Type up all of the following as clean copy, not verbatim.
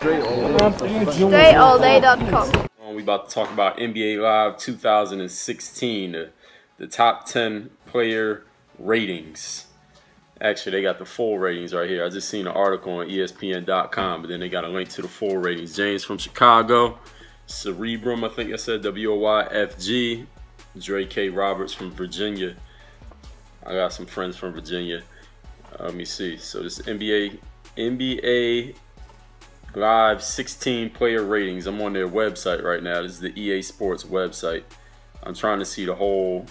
DreAllDay.com. We about to talk about NBA Live 2016, the top 10 player ratings. Actually, they got the full ratings right here. I just seen an article on ESPN.com, but then they got a link to the full ratings. James from Chicago, Cerebrum, I think I said, WOYFG, Dre K. Roberts from Virginia. I got some friends from Virginia. Let me see. So this NBA Live 16 player ratings. I'm on their website right now. This is the EA Sports website. I'm trying to see the whole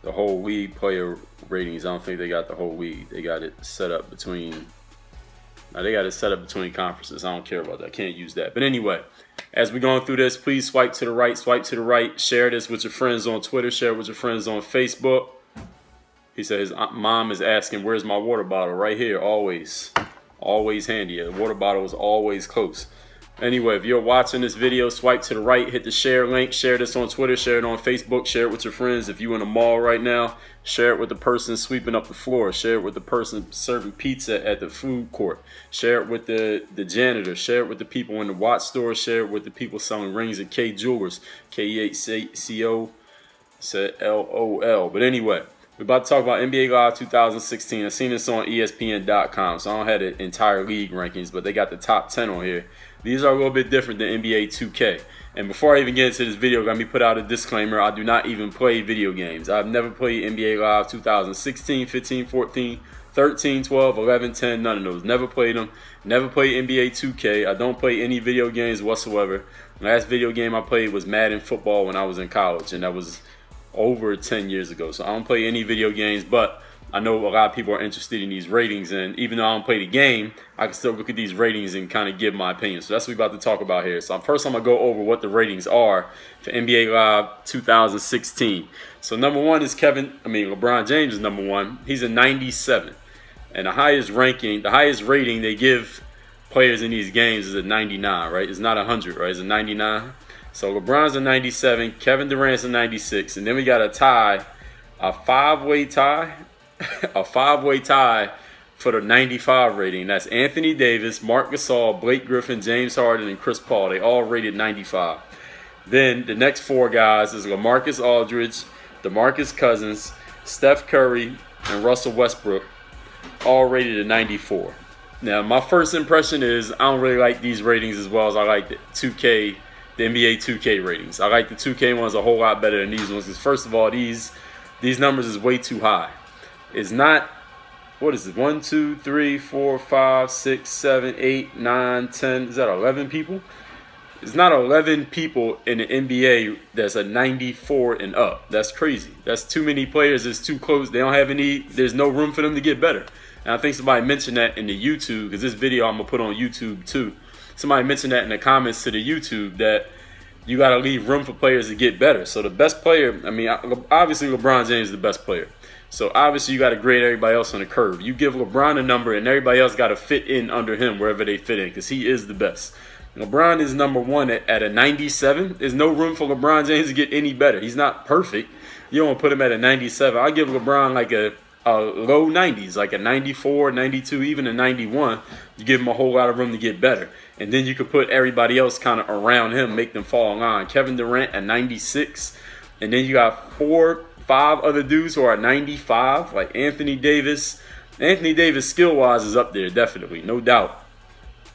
league player ratings. I don't think they got the whole league. They got it set up between. They got it set up between conferences. I don't care about that. I can't use that. But anyway, as we're going through this, please swipe to the right. Swipe to the right. Share this with your friends on Twitter. Share it with your friends on Facebook. He said his mom is asking, "Where's my water bottle?" Right here, always. Always handy. The water bottle is always close. Anyway, if you're watching this video, swipe to the right, hit the share link, share this on Twitter, share it on Facebook, share it with your friends. If you're in a mall right now, share it with the person sweeping up the floor, share it with the person serving pizza at the food court, share it with the janitor, share it with the people in the watch store, share it with the people selling rings at K Jewelers, KEHCO, said LOL. But anyway, we're about to talk about NBA Live 2016. I've seen this on ESPN.com, so I don't have the entire league rankings, but they got the top 10 on here. These are a little bit different than NBA 2K. And before I even get into this video, let me put out a disclaimer. I do not even play video games. I've never played NBA Live 2016, 15, 14, 13, 12, 11, 10, none of those. Never played them. Never played NBA 2K. I don't play any video games whatsoever. The last video game I played was Madden Football when I was in college, and that was over 10 years ago. So I don't play any video games, but I know a lot of people are interested in these ratings, and even though I don't play the game, I can still look at these ratings and kind of give my opinion. So that's what we're about to talk about here. So first I'm going to go over what the ratings are for NBA Live 2016. So number one is LeBron James is number one. He's a 97. And the highest rating they give players in these games is a 99, right? It's not 100, right? It's a 99. So LeBron's a 97, Kevin Durant's a 96, and then we got a tie, a five-way tie for the 95 rating. That's Anthony Davis, Marc Gasol, Blake Griffin, James Harden, and Chris Paul. They all rated 95. Then the next four guys is LaMarcus Aldridge, DeMarcus Cousins, Steph Curry, and Russell Westbrook, all rated at 94. Now, my first impression is I don't really like these ratings as well as I like the NBA 2K ratings. I like the 2K ones a whole lot better than these ones because, first of all, these numbers is way too high. It's not, what is it, 1, 2, 3, 4, 5, 6, 7, 8, 9, 10, is that 11 people? It's not 11 people in the NBA that's a 94 and up. That's crazy. That's too many players. It's too close. They don't have any, there's no room for them to get better. And I think somebody mentioned that in the YouTube, because this video I'm going to put on YouTube too. Somebody mentioned that in the comments to the YouTube that you got to leave room for players to get better. So the best player, I mean, obviously LeBron James is the best player. So obviously you got to grade everybody else on the curve. You give LeBron a number and everybody else got to fit in under him wherever they fit in because he is the best. LeBron is number one at a 97. There's no room for LeBron James to get any better. He's not perfect. You don't put him at a 97. I'll give LeBron like a low 90s, like a 94, 92, even a 91. You give him a whole lot of room to get better. And then you could put everybody else kind of around him, make them fall in line. Kevin Durant at 96. And then you got 4, 5 other dudes who are 95, like Anthony Davis. Anthony Davis, skill-wise, is up there, definitely, no doubt.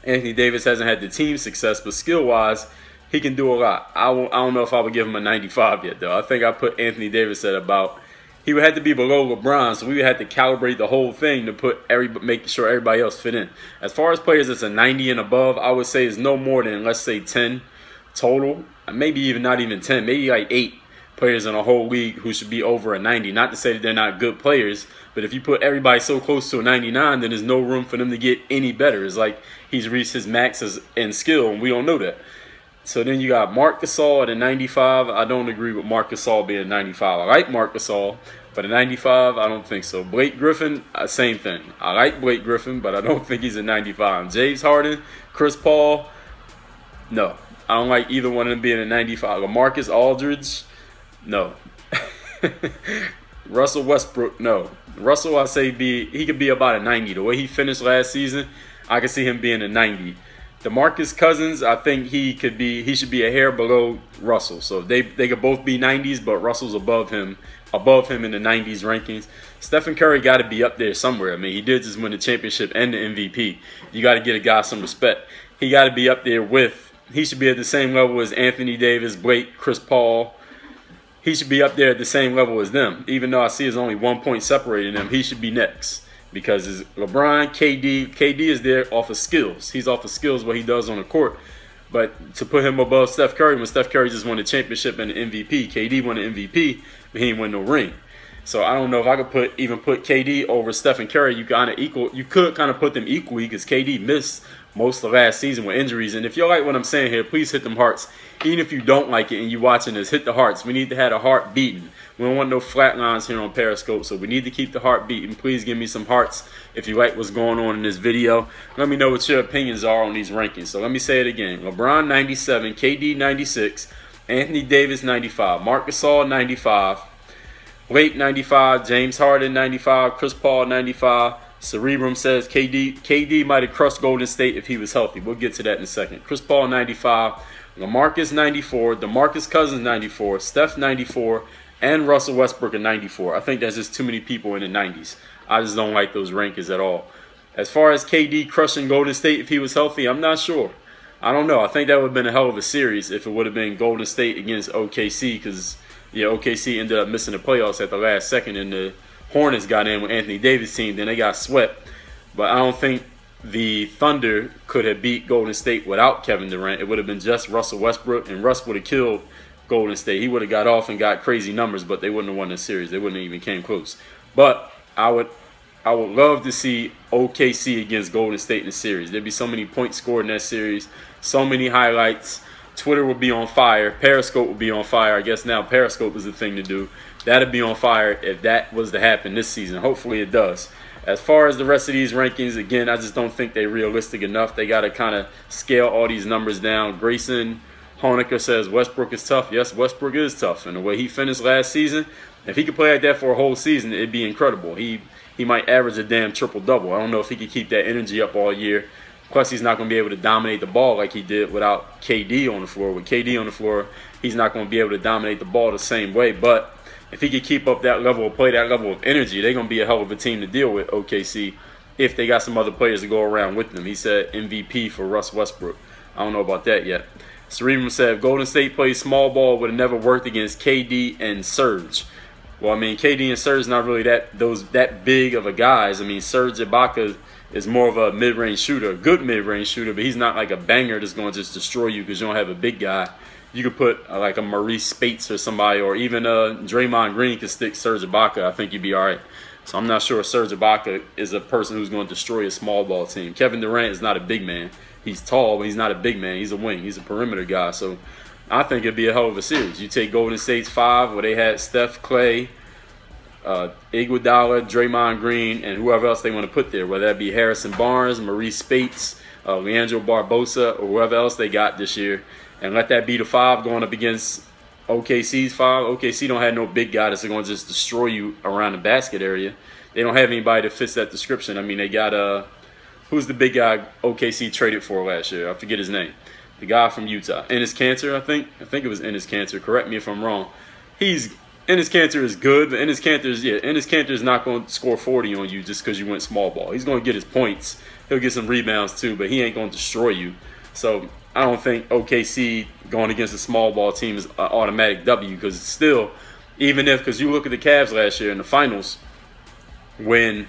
Anthony Davis hasn't had the team success, but skill-wise, he can do a lot. I don't know if I would give him a 95 yet, though. I think I put Anthony Davis at about, he would have to be below LeBron, so we would have to calibrate the whole thing to make sure everybody else fit in. As far as players that's a 90 and above, I would say is no more than, let's say, 10 total. Maybe even not even 10, maybe like 8 players in a whole league who should be over a 90. Not to say that they're not good players, but if you put everybody so close to a 99, then there's no room for them to get any better. It's like he's reached his max in skill, and we don't know that. So then you got Marc Gasol at a 95. I don't agree with Marc Gasol being a 95. I like Marc Gasol, but a 95, I don't think so. Blake Griffin, same thing. I like Blake Griffin, but I don't think he's a 95. James Harden, Chris Paul, no. I don't like either one of them being a 95. LaMarcus Aldridge, no. Russell Westbrook, no. Russell, I say he could be about a 90. The way he finished last season, I could see him being a 90. DeMarcus Cousins, I think he should be a hair below Russell. So they could both be 90s, but Russell's above him in the 90s rankings. Stephen Curry got to be up there somewhere. I mean, he did just win the championship and the MVP. You got to get a guy some respect. He got to be up there he should be at the same level as Anthony Davis, Blake, Chris Paul. He should be up there at the same level as them. Even though I see there's only 1 point separating them, he should be next. Because it's LeBron, KD is there off of skills. He's off of skills, what he does on the court. But to put him above Steph Curry, when Steph Curry just won the championship and the MVP, KD won the MVP, but he didn't win no ring. So I don't know if I could even put KD over Stephen Curry. You could kind of put them equally because KD missed most of last season with injuries. And if you like what I'm saying here, please hit them hearts. Even if you don't like it and you're watching this, hit the hearts. We need to have a heart beating. We don't want no flat lines here on Periscope, so we need to keep the heart beating. Please give me some hearts if you like what's going on in this video. Let me know what your opinions are on these rankings. So let me say it again. LeBron 97, KD 96, Anthony Davis 95, Marc Gasol 95, Blake 95, James Harden 95, Chris Paul 95. Cerebrum says KD might have crushed Golden State if he was healthy. We'll get to that in a second. Chris Paul 95, LaMarcus 94, DeMarcus Cousins 94, Steph 94, and Russell Westbrook at 94. I think that's just too many people in the 90s. I just don't like those rankings at all. As far as KD crushing Golden State if he was healthy, I'm not sure. I don't know. I think that would have been a hell of a series if it would have been Golden State against OKC because, yeah, OKC ended up missing the playoffs at the last second and the Hornets got in with Anthony Davis' team. Then they got swept. But I don't think the Thunder could have beat Golden State without Kevin Durant. It would have been just Russell Westbrook, and Russ would have killed Golden State. He would have got off and got crazy numbers, but they wouldn't have won the series. They wouldn't have even came close. But I would love to see OKC against Golden State in the series. There'd be so many points scored in that series, so many highlights. Twitter would be on fire. Periscope would be on fire. I guess now Periscope is the thing to do. That'd be on fire if that was to happen this season. Hopefully it does. As far as the rest of these rankings, again, I just don't think they're realistic enough. They got to kind of scale all these numbers down. Grayson Honecker says Westbrook is tough. Yes, Westbrook is tough. And the way he finished last season, if he could play like that for a whole season, it'd be incredible. He might average a damn triple-double. I don't know if he could keep that energy up all year. Plus, he's not going to be able to dominate the ball like he did without KD on the floor. With KD on the floor, he's not going to be able to dominate the ball the same way. But if he could keep up that level of play, that level of energy, they're going to be a hell of a team to deal with, OKC, if they got some other players to go around with them. He said MVP for Russ Westbrook. I don't know about that yet. Cerebrum said if Golden State plays small ball, would have never worked against KD and Serge. Well, I mean, KD and Serge not really that big of a guys. I mean, Serge Ibaka is more of a mid-range shooter, a good mid-range shooter, but he's not like a banger that's going to just destroy you because you don't have a big guy. You could put like a Maurice Spates or somebody, or even Draymond Green could stick Serge Ibaka. I think you'd be all right. So I'm not sure Serge Ibaka is a person who's going to destroy a small ball team. Kevin Durant is not a big man. He's tall, but he's not a big man. He's a wing. He's a perimeter guy. So I think it'd be a hell of a series. You take Golden State's 5, where they had Steph, Clay, Iguodala, Draymond Green, and whoever else they want to put there, whether that be Harrison Barnes, Maurice Spates, Leandro Barbosa, or whoever else they got this year, and let that be the 5 going up against OKC's 5. OKC don't have no big guy that's going to just destroy you around the basket area. They don't have anybody that fits that description. I mean, they got who's the big guy OKC traded for last year? I forget his name. The guy from Utah, Enes Kanter, I think it was Enes Kanter. Correct me if I'm wrong. Enes Kanter is good, but Enes Kanter is not going to score 40 on you just because you went small ball. He's going to get his points. He'll get some rebounds too, but he ain't going to destroy you. So I don't think OKC going against a small ball team is an automatic W, because still, because you look at the Cavs last year in the finals, when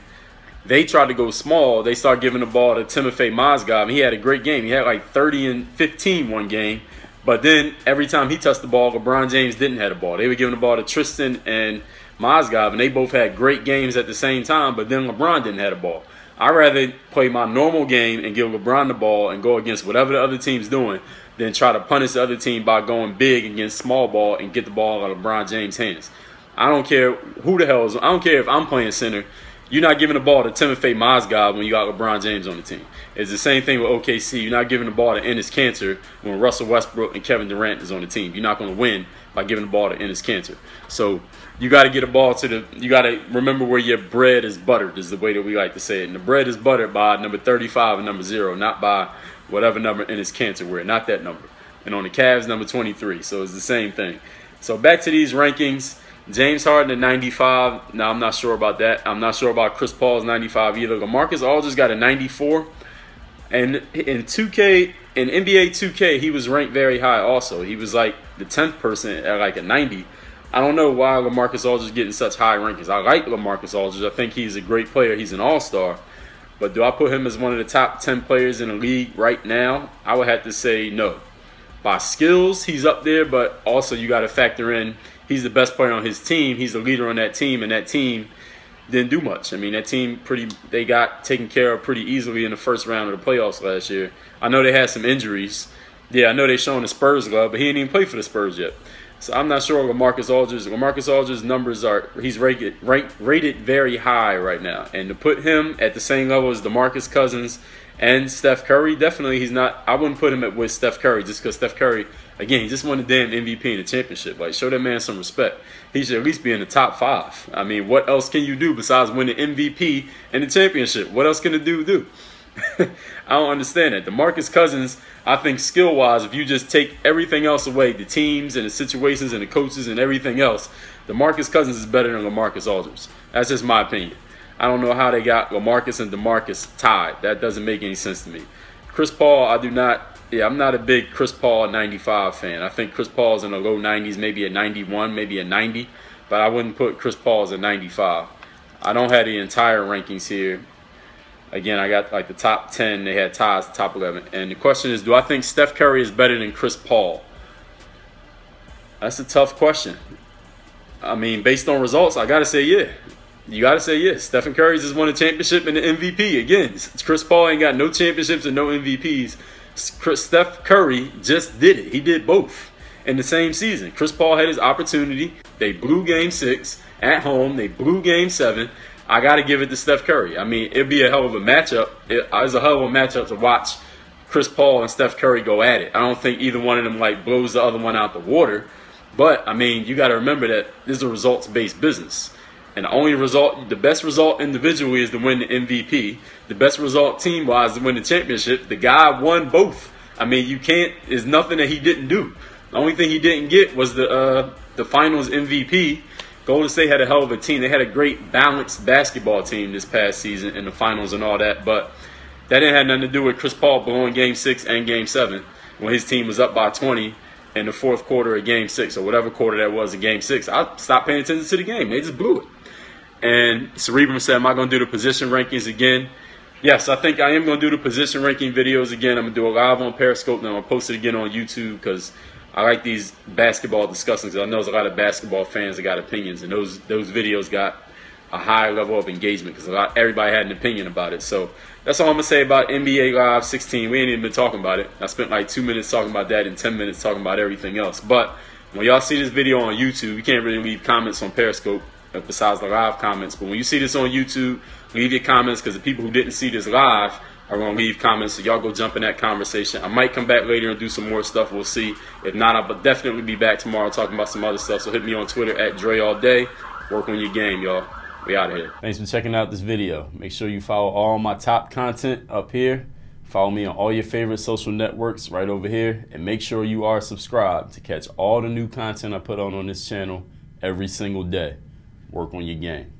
they tried to go small, they started giving the ball to Timofey Mozgov, and he had a great game. He had like 30 and 15 one game, but then every time he touched the ball, LeBron James didn't have the ball. They were giving the ball to Tristan and Mozgov, and they both had great games at the same time, but then LeBron didn't have the ball. I'd rather play my normal game and give LeBron the ball and go against whatever the other team's doing than try to punish the other team by going big against small ball and get the ball out of LeBron James' hands. I don't care who the hell is. I don't care if I'm playing center. You're not giving the ball to Timofey Mozgov when you got LeBron James on the team. It's the same thing with OKC. You're not giving the ball to Enes Kanter when Russell Westbrook and Kevin Durant is on the team. You're not going to win by giving the ball to Enes Kanter. So you got to get a ball to you got to remember where your bread is buttered, is the way that we like to say it. And the bread is buttered by number 35 and number 0, not by whatever number Enes Kanter wear, not that number. And on the Cavs, number 23. So it's the same thing. So back to these rankings. James Harden at 95. Now, I'm not sure about that. I'm not sure about Chris Paul's 95 either. LaMarcus Aldridge got a 94. And in 2K, in NBA 2K, he was ranked very high also. He was like the 10th person at like a 90. I don't know why LaMarcus Aldridge is getting such high rankings. I like LaMarcus Aldridge. I think he's a great player. He's an all-star. But do I put him as one of the top 10 players in the league right now? I would have to say no. By skills, he's up there, but also you got to factor in he's the best player on his team. He's the leader on that team, and that team didn't do much. I mean, that team they got taken care of pretty easily in the first round of the playoffs last year. I know they had some injuries. Yeah, I know they're showing the Spurs love, but he didn't even play for the Spurs yet. So I'm not sure LaMarcus Aldridge's numbers are, he's rated very high right now. And to put him at the same level as DeMarcus Cousins and Steph Curry, definitely he's not. I wouldn't put him with Steph Curry just because Steph Curry, again, he just won the damn MVP in the championship. Like, show that man some respect. He should at least be in the top 5. I mean, what else can you do besides win the MVP and the championship? What else can a dude do? I don't understand it. DeMarcus Cousins, I think skill-wise, if you just take everything else away, the teams and the situations and the coaches and everything else, DeMarcus Cousins is better than LaMarcus Aldridge. That's just my opinion. I don't know how they got LaMarcus and DeMarcus tied. That doesn't make any sense to me. Chris Paul, I'm not a big Chris Paul 95 fan. I think Chris Paul's in the low 90s, maybe a 91, maybe a 90, but I wouldn't put Chris Paul as a 95. I don't have the entire rankings here. Again, I got like the top 10. They had ties, the top 11. And the question is, do I think Steph Curry is better than Chris Paul? That's a tough question. I mean, based on results, I got to say yeah. You got to say yes. Stephen Curry's just won a championship and the MVP. Again, Chris Paul ain't got no championships and no MVPs. Steph Curry just did it. He did both in the same season. Chris Paul had his opportunity. They blew Game 6 at home. They blew Game 7. I got to give it to Steph Curry. I mean, it'd be a hell of a matchup. It's a hell of a matchup to watch Chris Paul and Steph Curry go at it. I don't think either one of them like blows the other one out the water. But, I mean, you got to remember that this is a results-based business. And the best result individually is to win the MVP. The best result team-wise is to win the championship. The guy won both. I mean, there's nothing that he didn't do. The only thing he didn't get was the finals MVP. Golden State had a hell of a team. They had a great balanced basketball team this past season in the finals and all that. But that didn't have nothing to do with Chris Paul blowing Game 6 and Game 7 when his team was up by 20 in the fourth quarter of Game 6 or whatever quarter that was in Game 6. I stopped paying attention to the game. They just blew it. And Cerebrum said, am I going to do the position rankings again? Yes, I think I am going to do the position ranking videos again. I'm going to do a live on Periscope, and I'm going to post it again on YouTube because I like these basketball discussions. I know there's a lot of basketball fans that got opinions, and those videos got a high level of engagement because everybody had an opinion about it. So that's all I'm going to say about NBA Live 16. We ain't even been talking about it. I spent like 2 minutes talking about that and 10 minutes talking about everything else. But when y'all see this video on YouTube, you can't really leave comments on Periscope besides the live comments. But when you see this on YouTube, leave your comments because the people who didn't see this live are going to leave comments. So y'all go jump in that conversation. I might come back later and do some more stuff. We'll see. If not, I'll definitely be back tomorrow talking about some other stuff. So hit me on Twitter at Dre all day. Work on your game, y'all. We out of here. Thanks for checking out this video. Make sure you follow all my top content up here. Follow me on all your favorite social networks right over here. And make sure you are subscribed to catch all the new content I put on this channel every single day. Work on your game.